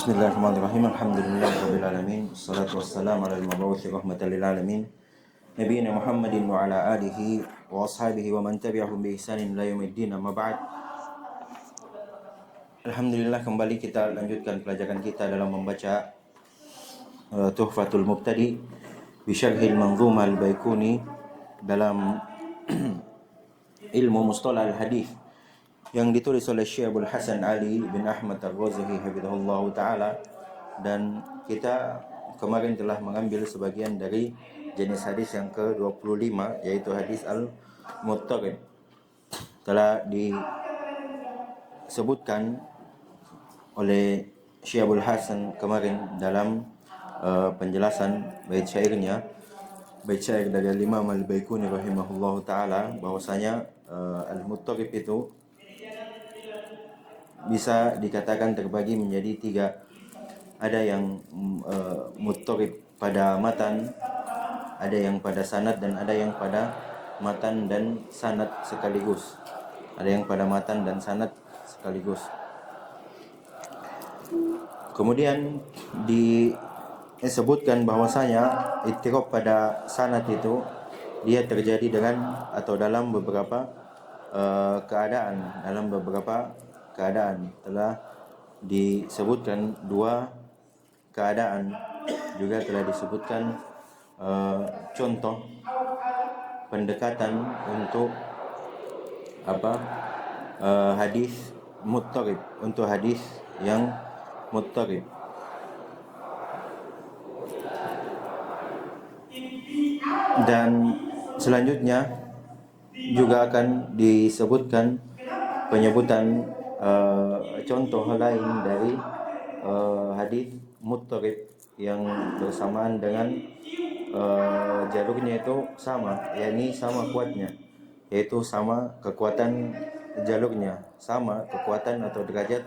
Bismillahirrahmanirrahim. Alhamdulillahirabbil alamin. Wassalatu wassalamu ala al-mab'uts rahmatan lil alamin. Nabiyina Muhammadin wa ala alihi wa ashabihi wa man tabi'ahum bi ihsanin ila yaumiddin. Amma ba'd. Alhamdulillah, kembali kita lanjutkan pelajaran kita dalam membaca Tuhfatul Mubtadi bi Syarhil Manzumah al-Baikuni dalam ilmu mustalah al-hadis yang ditulis oleh Syekh Abdul Hasan Ali bin Ahmad Ar-Razihi hafizahullah taala, dan kita kemarin telah mengambil sebagian dari jenis hadis yang ke-25, yaitu hadis al-muttarib. Telah disebutkan oleh Syekh Abdul Hasan kemarin dalam penjelasan bait syairnya, bait syair dari Imam Al-Baikuni rahimahullah taala, bahwasanya al-muttarib itu bisa dikatakan terbagi menjadi tiga. Ada yang muttarib pada matan, ada yang pada sanad, dan ada yang pada matan dan sanad sekaligus. Ada yang pada matan dan sanad sekaligus. Kemudian disebutkan bahwasanya ittirab pada sanad itu dia terjadi dengan atau dalam beberapa keadaan. Dalam beberapa keadaan telah disebutkan dua keadaan, juga telah disebutkan contoh pendekatan untuk hadis muttarib, untuk hadis yang muttarib. Dan selanjutnya juga akan disebutkan penyebutan contoh lain dari hadis muttarib yang bersamaan dengan jalurnya itu sama, yakni sama kuatnya, yaitu sama kekuatan jalurnya, sama kekuatan atau derajat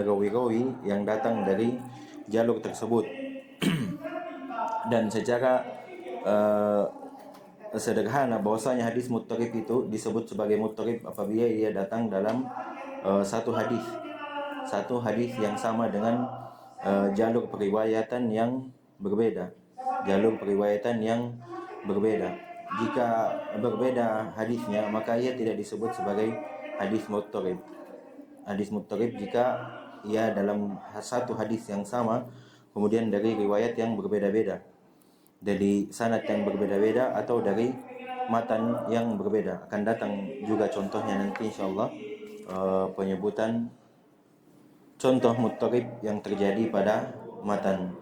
rawi-rawi yang datang dari jalur tersebut. Dan secara sederhana, bahwasanya hadis muttarib itu disebut sebagai muttarib apabila ia datang dalam satu hadis yang sama dengan jalur periwayatan yang berbeda. Jika berbeda hadisnya, maka ia tidak disebut sebagai hadis muttarib. Hadis muttarib jika ia dalam satu hadis yang sama, kemudian dari riwayat yang berbeda-beda, dari sanad yang berbeda-beda, atau dari matan yang berbeda. Akan datang juga contohnya nanti insyaallah, penyebutan contoh muttarib yang terjadi pada matan,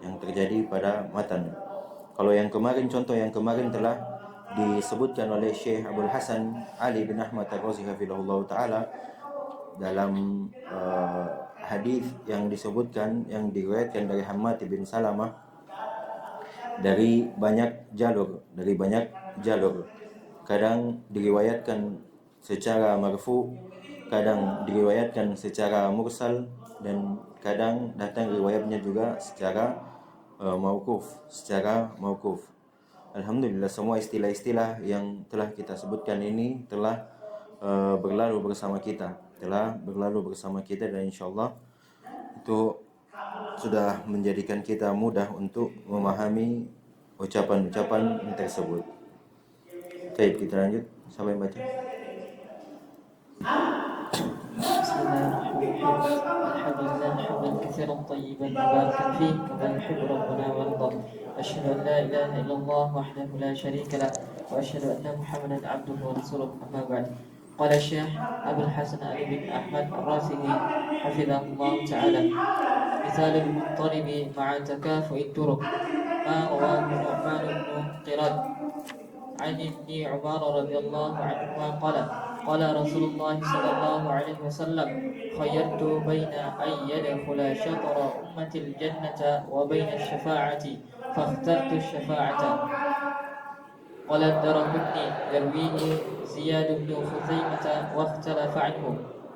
Kalau yang kemarin, contoh yang kemarin telah disebutkan oleh Syekh Abdul Hasan Ali bin Ahmad Ar-Razihi hafizahullah taala dalam hadis yang disebutkan, yang diriwayatkan dari Hammad bin Salamah dari banyak jalur. Kadang diriwayatkan secara marfu, kadang diriwayatkan secara mursal, dan kadang datang riwayatnya juga secara mauquf. Alhamdulillah, semua istilah-istilah yang telah kita sebutkan ini telah berlalu bersama kita, dan insyaallah itu sudah menjadikan kita mudah untuk memahami ucapan-ucapan tersebut. Baik, kita lanjut sampai baca. Bismillahirrahmanirrahim. Alhamdulillah hamdan katsiran tayyiban mubarakan fihi kama yuhibbu rabbuna wa yarda. Asyhadu an la ilaha illallah wahdahu la syarika lah wa asyhadu anna Muhammadan abduhu wa rasuluh. Amma ba'd. Qala Syekh Abdul Hasan Ali bin Ahmad Ar-Razihi hafizahullah ta'ala, مثال المضطرب مع تكافؤ الطرق ما رواه النعمان بن قراد عن ابن عمر رضي الله عنهما قال رسول الله صلى الله عليه وسلم خيرت بين أن يدخل شطر أمة الجنة وبين الشفاعة فاخترت الشفاعة. قال الدرقطني يرويه زياد بن خزيمة واختلف عنه.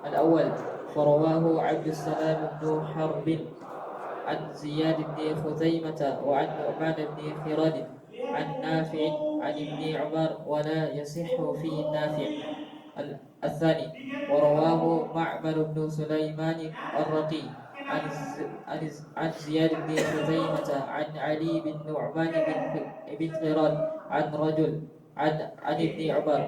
الأول فرواه عبد السلام بن حرب عن زياد بن خزيمة وعن نعمان بن خراد عن نافع عن ابن عمر ولا يصح فيه النافع. الثاني ورواه معمر بن سليمان الرقي عن زياد بن خزيمة عن علي بن نعمان بن قراد عن رجل عن ابن عمر.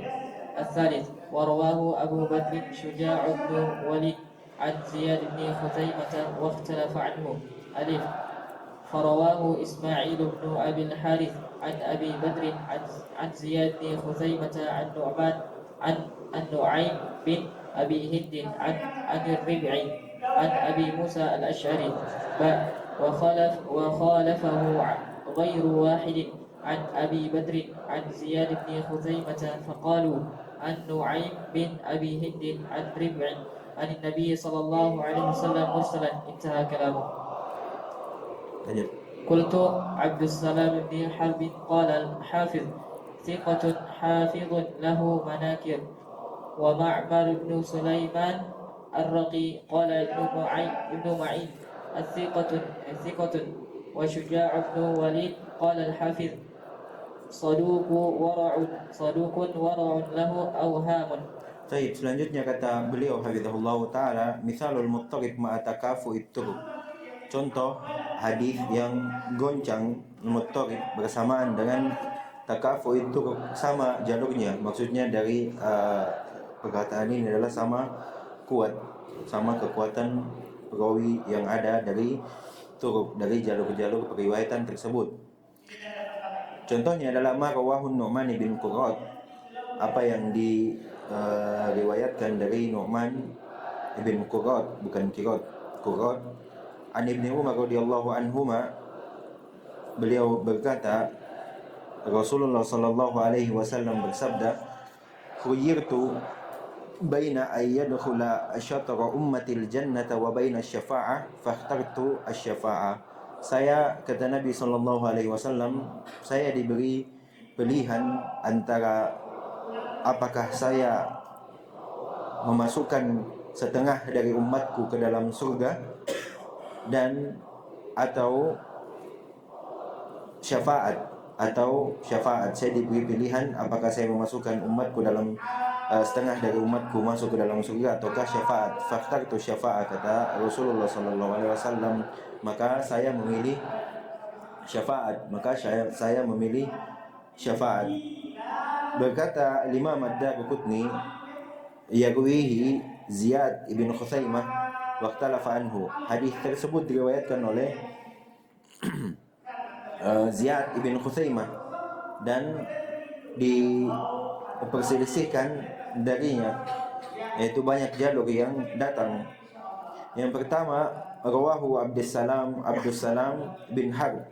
الثالث ورواه أبو بكر شجاع بن وليد عن زياد بن خزيمة واختلف عنه. ألف فرواه إسماعيل بن أبي الحارث عن أبي بدر عن زياد بن خزيمة عن نعمان عن النعيم بن أبي هند عن الربع عن أبي موسى الأشعري. وخالفه غير واحد عن أبي بدر عن زياد بن خزيمة فقالوا عن نعيم بن أبي هند عن ربع عن النبي صلى الله عليه وسلم مرسلا. انتهى كلامه. Lanjut. قلت عبد السلام بن حرب قال الحافظ ثقة حافظ له مناكر. ومعمر بن سليمان الرقي قال ابن معين الثقة. وشجاع بن وليد قال الحافظ صدوق ورع له أوهام. Baik, selanjutnya kata beliau hafizahullah taala, misalul muttarib ma'a takafu'it turuq. Contoh hadis yang goncang muttarib bersamaan dengan takafu'it turuq, sama jalurnya. Maksudnya dari perkataan ini adalah sama kuat, sama kekuatan perawi yang ada dari turuq, dari jalur-jalur periwayatan tersebut. Contohnya adalah ma rawahun Nu'man bin Qurrat, apa yang diriwayatkan dari Nu'man ibn Qurrat, bukan Qurrat, an Ibni Umar radhiyallahu anhuma, beliau berkata Rasulullah sallallahu alaihi wasallam bersabda, khuyirtu baina ayyadkhula asyatra ummatil jannata wa baina syafa'ah fakhtartu asy-syafa'ah. Saya, kata Nabi sallallahu alaihi wasallam, saya diberi pilihan antara apakah saya memasukkan setengah dari umatku ke dalam surga dan atau syafaat. Saya diberi pilihan apakah saya memasukkan umatku dalam setengah dari umatku masuk ke dalam surga ataukah syafaat. Fakhtartu syafaat, kata Rasulullah sallallahu alaihi wasallam, maka saya memilih syafaat. Berkata Imam Ad-Darqutni, yarwihi Ziyad ibn Khuzaimah waqtalafa anhu. Hadis tersebut diriwayatkan oleh Ziyad ibn Khuzaimah dan diperselisihkan darinya, yaitu banyak jalur yang datang. Yang pertama, rawahu Abdussalam bin Harb,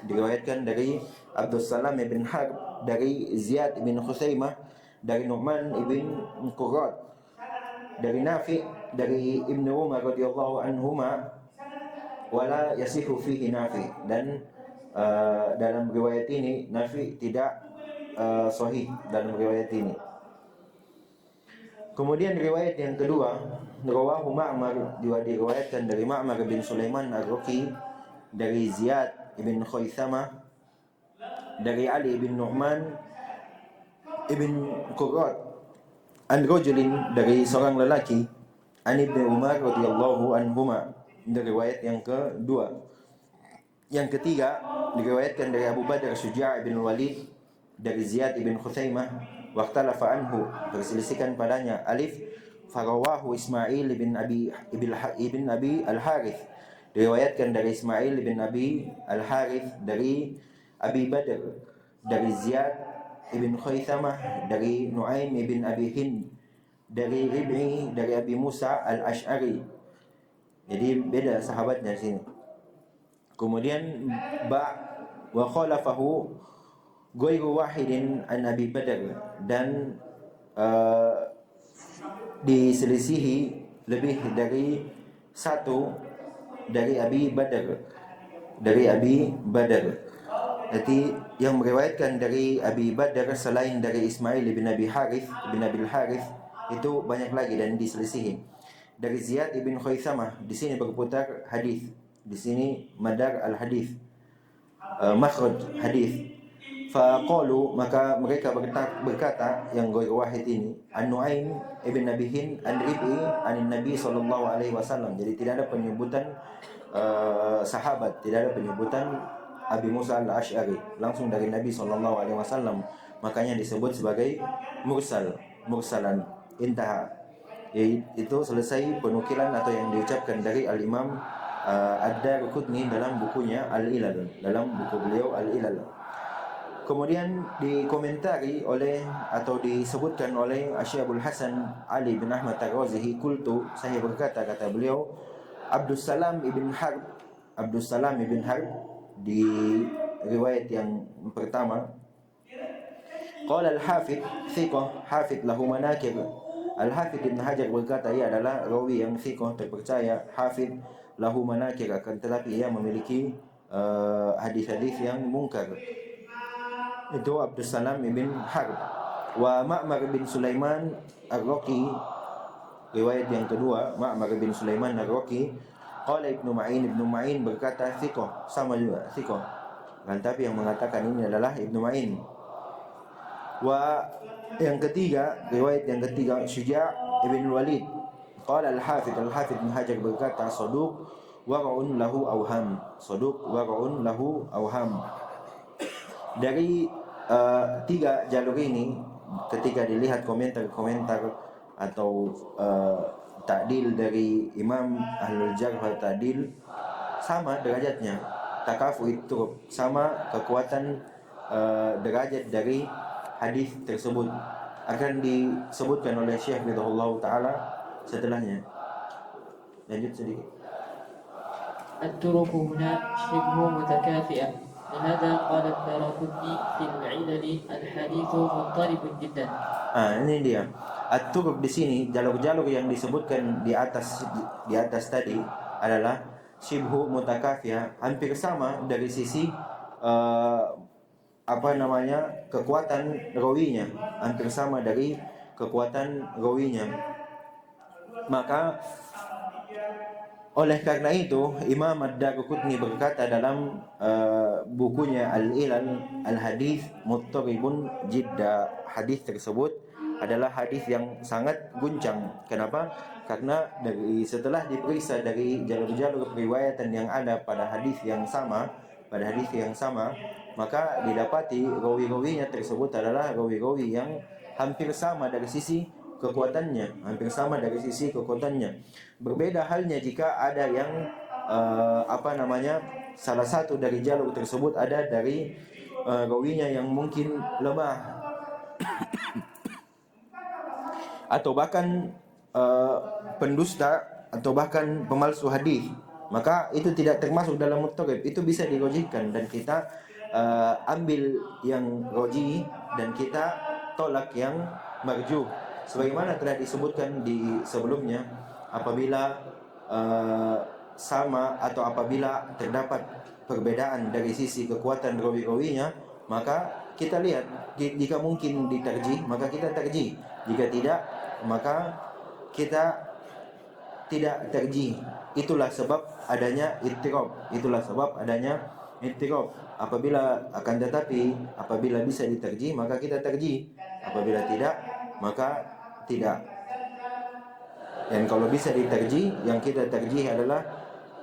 diriwayatkan dari Abdussalam bin Harb dari Ziyad bin Khuzaimah dari Nu'man ibn Qurrat dari Nafi dari Ibnu Umar radhiyallahu anhuma, wala yasihu fihi Nafi, dan dalam riwayat ini Nafi tidak sahih dalam riwayat ini. Kemudian riwayat yang kedua, rawahu Ma'mar, diriwayatkan dari Ma'mar bin Sulaiman ar-Raqi dari Ziyad ibn Khaythamah dari Ali bin Nu'man ibn Qurrat an rajulin, dari seorang lelaki, an Ibnu Umar radhiyallahu anhuma. Dari riwayat yang kedua. Yang ketiga diriwayatkan dari Abu Badr Syuja' bin Walid dari Ziyad ibn Khuzaimah waqtalafa anhu, berselisihkan padanya. Alif farawahu Ismail ibn Abi al-Harith, diriwayatkan dari Ismail ibn Abi al-Harith dari Abi Badr dari Ziyad ibn Khaythamah dari Nu'aim ibn Abi Hind dari Rib'i dari Abi Musa al-Ash'ari. Jadi beda sahabatnya di sini. Kemudian wa khalafahu ghairu wahidin an Abi Badr, dan diselisihi lebih dari satu dari Abi Badr. Jadi yang meriwayatkan dari Abi Badr selain dari Ismail bin Abi Harith itu banyak lagi dan diselisihi. Dari Ziyad ibn Khaythamah, di sini berputar hadis. Di sini madar al hadis, makhraj hadis. Faqalu, maka mereka berkata yang ghair wahid ini, An-Nu'aim ibn Abi Hind an Rib'i anin Nabi sallallahu alaihi wasallam. Jadi tidak ada penyebutan sahabat, tidak ada penyebutan Abi Musa al-Asy'ari, langsung dari Nabi sallallahu alaihi wasallam. Makanya disebut sebagai mursalan. Intaha. Itu selesai penukilan atau yang diucapkan dari Al-Imam Ad-Darqutni dalam bukunya Al-Ilal, dalam buku beliau Al-Ilal. Kemudian dikomentari oleh atau disebutkan oleh Syekh Abdul Hasan Ali bin Ahmad Ar-Razihi, qultu, saya berkata, kata beliau, Abdus Salam ibn Harb di riwayat yang pertama, qala al-Hafidh thiqah hafidh lahu manakir. Al-Hafidh Ibn Hajar berkata ia adalah rawi yang thiqah, terpercaya, hafidh lahu manakir, akan tetapi ia memiliki hadis-hadis yang mungkar. Itu Abdus Salam ibn Harb. Wa Ma'mar bin Sulaiman Ar-Raqi, riwayat yang kedua, Ma'mar bin Sulaiman Ar-Raqi, qala Ibnu Ma'in berkata thiqah, sama juga thiqah, kan, tapi yang mengatakan ini adalah Ibnu Ma'in. Wa yang ketiga, riwayat yang ketiga, Syuja' ibn Walid, qala Al-Hafidh bin Hajar berkata saduq wara'un lahu awham. Dari tiga jalur ini, ketika dilihat komentar atau ta'dil dari Imam Ahlul Jarh wa Ta'dil, sama derajatnya, takafu itu sama kekuatan derajat dari hadis tersebut, akan disebutkan oleh Syekh Ridhullah Ta'ala setelahnya. Lanjut sedikit. الطرق هنا شبه متكافئة، لهذا قال الدارقطني في العلل الحديث مضطرب جدا. Ini dia. At-turuq di sini, jalur-jalur yang disebutkan di atas tadi adalah shibhu mutakafiyah, hampir sama dari sisi kekuatan rawinya, hampir sama dari kekuatan rawinya. Maka oleh karena itu Imam Ad-Darqutni berkata dalam bukunya Al-Ilal, al-hadis muttaribun jidda, hadis tersebut adalah hadis yang sangat guncang. Kenapa? Karena setelah diperiksa dari jalur-jalur periwayatan yang ada pada hadis yang sama, maka didapati rawi-rawinya tersebut adalah rawi-rawi yang hampir sama dari sisi kekuatannya, Berbeda halnya jika ada yang salah satu dari jalur tersebut ada dari rawinya yang mungkin lemah atau bahkan pendusta atau bahkan pemalsu hadis, maka itu tidak termasuk dalam muttarib. Itu bisa dirojihkan dan kita ambil yang rojih dan kita tolak yang marjuh. Sebagaimana telah disebutkan di sebelumnya, apabila sama atau apabila terdapat perbedaan dari sisi kekuatan rawi-rawinya, maka kita lihat, jika mungkin diterjih maka kita terjih, jika tidak maka kita tidak terjih. Itulah sebab adanya ittirab. Apabila bisa diterjih maka kita terjih, apabila tidak maka tidak. Dan kalau bisa diterjih, yang kita terjih adalah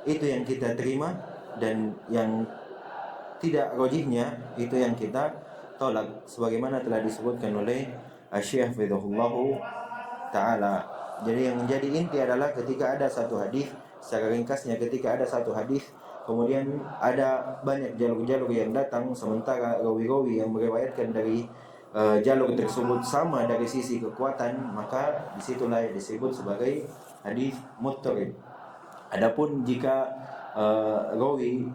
itu yang kita terima, dan yang tidak rojihnya itu yang kita tolak, sebagaimana telah disebutkan oleh Syekh Ridhullah Ta'ala. Jadi yang menjadi inti adalah ketika ada satu hadis, secara ringkasnya, ketika ada satu hadis kemudian ada banyak jalur-jalur yang datang, sementara rawi-rawi yang meriwayatkan dari jalur tersebut sama dari sisi kekuatan, maka disitulah yang disebut sebagai hadis muttarib. Adapun jika rawi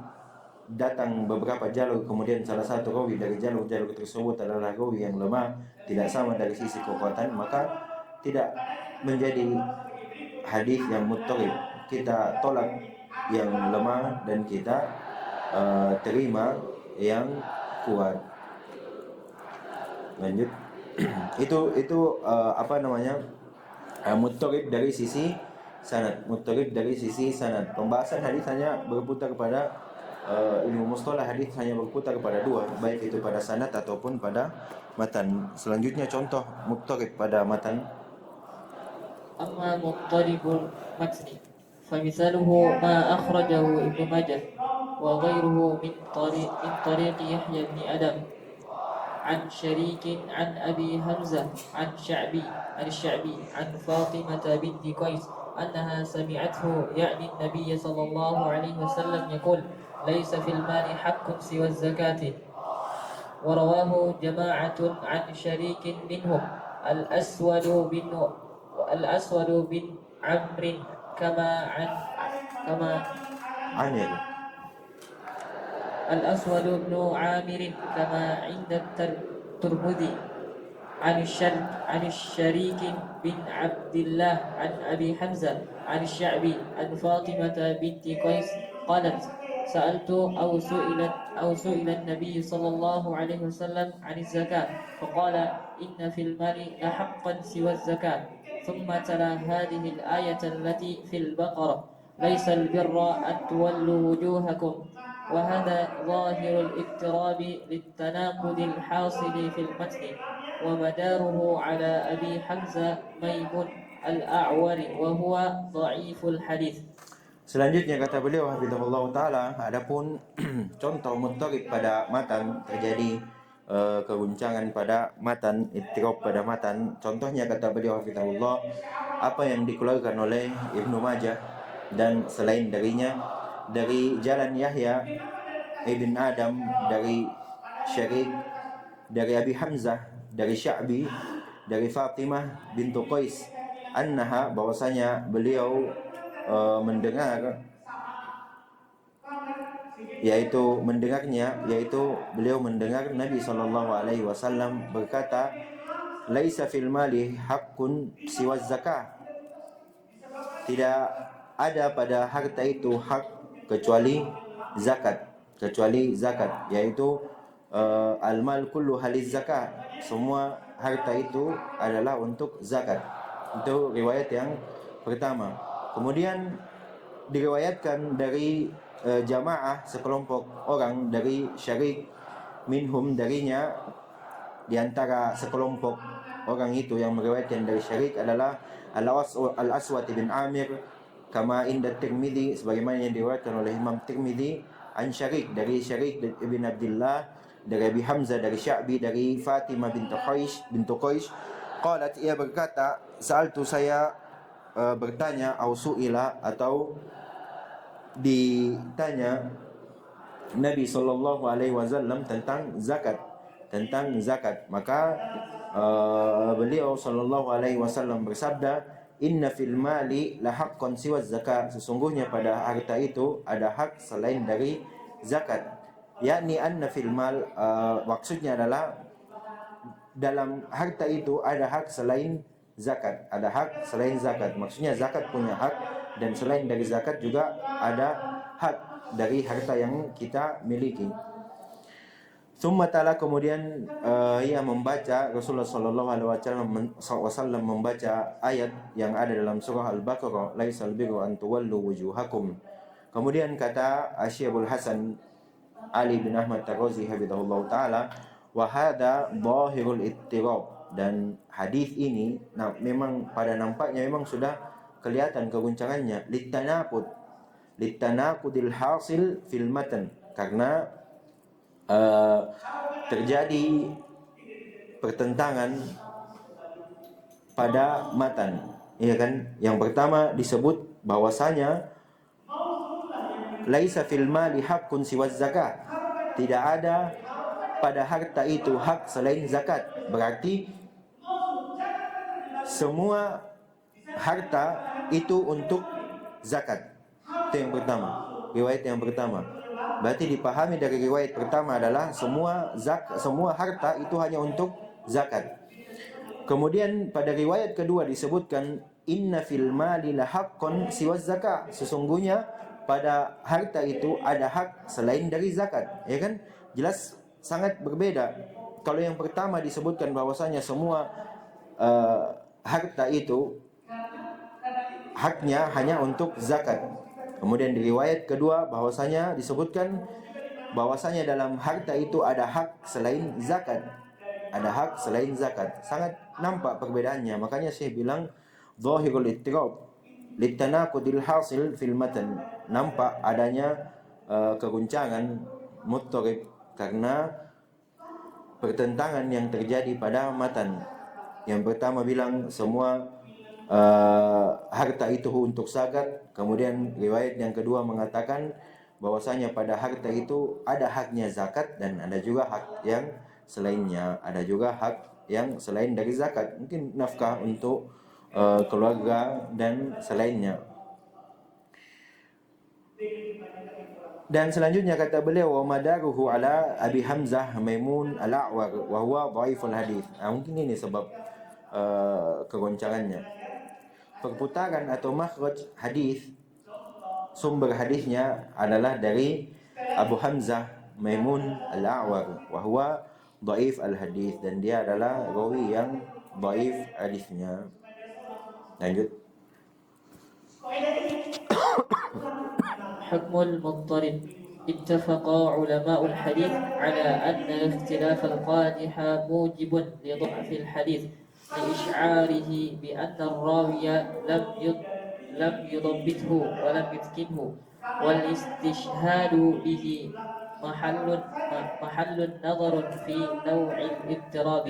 datang beberapa jalur, kemudian salah satu rawi dari jalur-jalur tersebut adalah rawi yang lemah, tidak sama dari sisi kekuatan, maka tidak menjadi hadis yang muttarib. Kita tolak yang lemah dan kita terima yang kuat. Lanjut. itu muttarib dari sisi sanad. Pembahasan hadis hanya berputar pada ilmu mustalah hadis hanya berputar pada dua, baik itu pada sanad ataupun pada matan. Selanjutnya contoh muttarib pada matan. أما مضطرب المتن فمثاله ما أخرجه ابن ماجه وغيره من طريق يحيى بن آدم عن شريك عن أبي حمزة عن الشعبي عن فاطمة بنت قيس أنها سمعته يعني النبي صلى الله عليه وسلم يقول ليس في المال حق سوى الزكاة. ورواه جماعة عن شريك منهم الأسود بن عمرو كما عن كما Anil. الأسود بن عامر كما عند الترمذي عن الشريك بن عبد الله عن أبي حمزة عن الشعبي عن فاطمة بنت قيس قالت سألت أو سئل النبي صلى الله عليه وسلم عن الزكاة فقال إن في المال لحقا سوى الزكاة ثم تلا هذه الآية التي في البقرة ليس البر أن تولوا وجوهكم وهذا ظاهر الاضطراب للتناقض الحاصل في المتن ومداره على أبي حمزة ميمون الأعور وهو ضعيف الحديث. Selanjutnya kata beliau hafizahullah taala, adapun contoh muttarib pada matan, terjadi keguncangan pada matan, ittirab pada matan. Contohnya kata beliau hafizahullah, apa yang dikeluarkan oleh Ibnu Majah dan selain darinya dari jalan Yahya ibn Adam, dari Syarik, dari Abi Hamzah, dari Sya'bi, dari Fatimah bintu Qais, annaha, bahwasanya beliau mendengar, yaitu beliau mendengar Nabi SAW berkata, laisa fil mali haqqun siwa zakah, tidak ada pada harta itu hak kecuali zakat, yaitu al-mal kullu haliz zakat, semua harta itu adalah untuk zakat. Itu riwayat yang pertama. Kemudian diriwayatkan dari jamaah, sekelompok orang, dari Syarik minhum, darinya, di antara sekelompok orang itu yang meriwayatkan dari Syarik adalah Al-Aswad bin Amir kama inda Tirmidzi, sebagaimana yang diriwayatkan oleh Imam Tirmidzi, an Syarik, dari Syarik ibn Abdullah, dari Abi Hamzah, dari Sya'bi, dari Fatimah bintu Qais qalat, ia berkata, sa'altu, saya bertanya, au su'ila, atau ditanya Nabi SAW tentang zakat, maka beliau SAW bersabda, inna fil mali la haqqan siwa zakat, sesungguhnya pada harta itu ada hak selain dari zakat. Yakni anna fil mal, maksudnya adalah dalam harta itu ada hak selain zakat, maksudnya zakat punya hak, dan selain dari zakat juga ada hak dari harta yang kita miliki. Summa ta'ala, kemudian ia membaca, Rasulullah SAW membaca ayat yang ada dalam surah Al-Baqarah, laisal birru an tuwallu wujuhakum. Kemudian kata Syekh Hasan Ali bin Ahmad Ar-Razi hafizahullah taala, wa hadza dhahirul ittirab, dan hadis ini memang pada nampaknya memang sudah kelihatan keguncangannya, litanaqudil hasil fil matan, karena terjadi pertentangan pada matan, ya kan? Yang pertama disebut bahwasanya laisa fil mali haqqun siwa zakat, tidak ada pada harta itu hak selain zakat, berarti semua harta itu untuk zakat. Itu yang pertama, riwayat yang pertama. Berarti dipahami dari riwayat pertama adalah semua harta itu hanya untuk zakat. Kemudian pada riwayat kedua disebutkan inna fil mali la haqqan siwa zakat, sesungguhnya pada harta itu ada hak selain dari zakat, ya kan? Jelas sangat berbeda. Kalau yang pertama disebutkan bahwasanya semua harta itu haknya hanya untuk zakat. Kemudian di riwayat kedua bahwasanya disebutkan bahwasanya dalam harta itu ada hak selain zakat. Ada hak selain zakat. Sangat nampak perbedaannya. Makanya saya bilang zahirul ittirab litanaqudil hasil fil matan. Nampak adanya keguncangan muttarib karena pertentangan yang terjadi pada matan. Yang pertama bilang semua harta itu untuk zakat. Kemudian riwayat yang kedua mengatakan bahwasanya pada harta itu ada haknya zakat dan ada juga hak yang selainnya. Ada juga hak yang selain dari zakat. Mungkin nafkah untuk keluarga dan selainnya. Dan selanjutnya kata beliau wa madaruhu ala Abi Hamzah Maimun al-A'war wa huwa dhaiful hadis. Mungkin ini sebab kegoncangannya. Perputaran atau makhraj hadis, sumber hadisnya adalah dari Abu Hamzah Maimun al-A'war wa huwa dhaif al-hadis, dan dia adalah rawi yang dhaif hadisnya. Lanjut. حكم المضطرب. اتفق علماء الحديث على أن الاختلاف القادح موجب لضعف الحديث لإشعاره بأن الراوي لم يضبطه ولم يتقنه، والاستشهاد به محل نظر في نوع الاضطراب.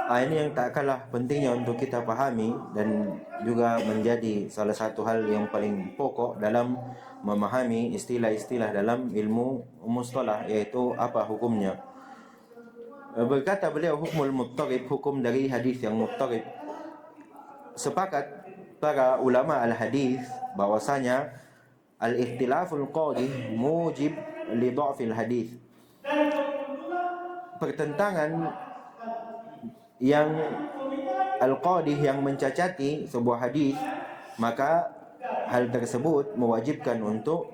Ini yang tak kalah pentingnya untuk kita pahami dan juga menjadi salah satu hal yang paling pokok dalam memahami istilah-istilah dalam ilmu mustalah, yaitu apa hukumnya. Berkata beliau hukmul muttarib, hukum dari hadis yang muttarib. Sepakat para ulama al-hadis bahwasanya al-ikhtilaful qadih mujib li dha'fil hadis. Pertentangan yang al-qadih yang mencacati sebuah hadis, maka hal tersebut mewajibkan untuk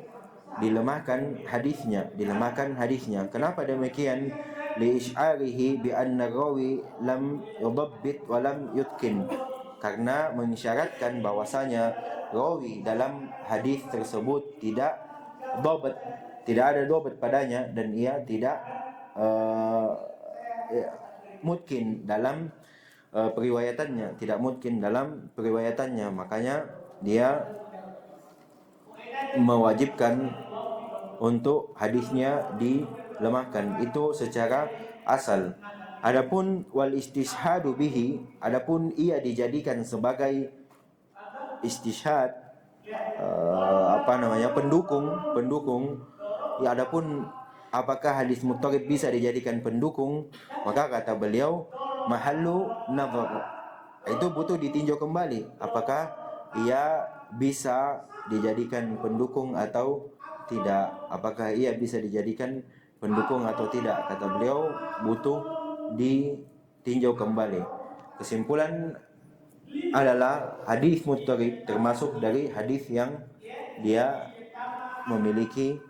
dilemahkan hadisnya. Kenapa demikian? Li isy'arihi bi anna rawi lam yudabbit wa lam yutkin. Karena mensyaratkan bahwasanya rawi dalam hadis tersebut tidak ada dhabt padanya, dan ia tidak mungkin dalam periwayatannya, makanya dia mewajibkan untuk hadisnya dilemahkan. Itu secara asal. Adapun wal istishhadu bihi, adapun ia dijadikan sebagai istishhad, pendukung. Ya, adapun apakah hadis muttarib bisa dijadikan pendukung, maka kata beliau mahallu nazar, itu butuh ditinjau kembali apakah ia bisa dijadikan pendukung atau tidak. Apakah ia bisa dijadikan pendukung atau tidak, kata beliau butuh ditinjau kembali. Kesimpulan adalah hadis muttarib termasuk dari hadis yang dia memiliki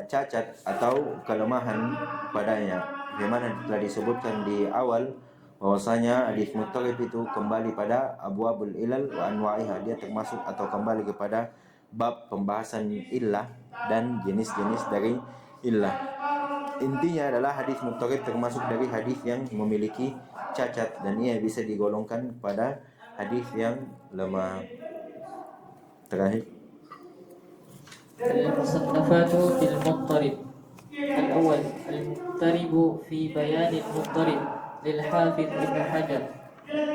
cacat atau kelemahan padanya. Bagaimana telah disebutkan di awal bahwasanya hadis muttarib itu kembali pada abwabul ilal wa anwa'iha, dia termasuk atau kembali kepada bab pembahasan illah dan jenis-jenis dari illah. Intinya adalah hadis muttarib termasuk dari hadis yang memiliki cacat dan ia bisa digolongkan pada hadis yang lemah. Terakhir, المصنفات في المضطرب. الأول المضطرب في بيان المضطرب للحافظ ابن حجر.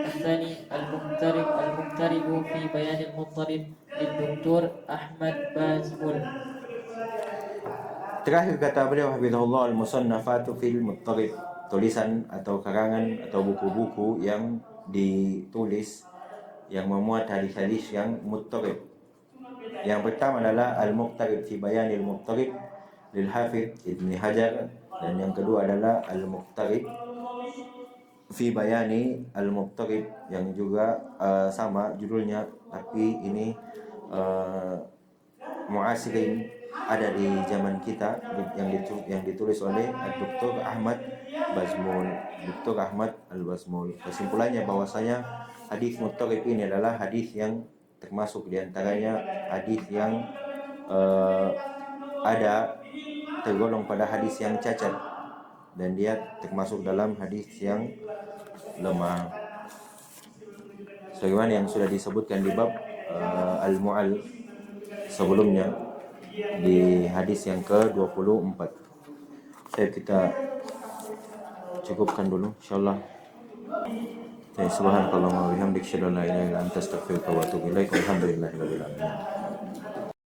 الثاني المضطرب في بيان المضطرب للدكتور أحمد بازمول. terakhir kata beliau hafizahullah al-musannafatu fil muttarib, tulisan atau karangan atau buku-buku yang ditulis yang memuat hadis-hadis yang muttarib. Yang pertama adalah al-muqtarib fi bayanil muttarib lil hafidz Ibnu Hajar, dan yang kedua adalah al-muqtarib fi bayani al-muqtarib, yang juga sama judulnya, tapi ini muasirin, ada di zaman kita, yang ditulis oleh Dr. Ahmad Bazmul, Dr. Ahmad Al-Bazmul. Kesimpulannya bahwasanya hadis muttarib ini adalah hadis yang termasuk diantaranya hadis yang ada tergolong pada hadis yang cacat, dan dia termasuk dalam hadis yang lemah. Sebagaimana yang sudah disebutkan di bab Al-Mu'al sebelumnya di hadis yang ke-24. Kita cukupkan dulu insyaallah. Subhanakallahumma wa bihamdika asyhadu an la ilaha illa anta astaghfiruka wa atubu ilaik. Walhamdulillahirabbil alamin.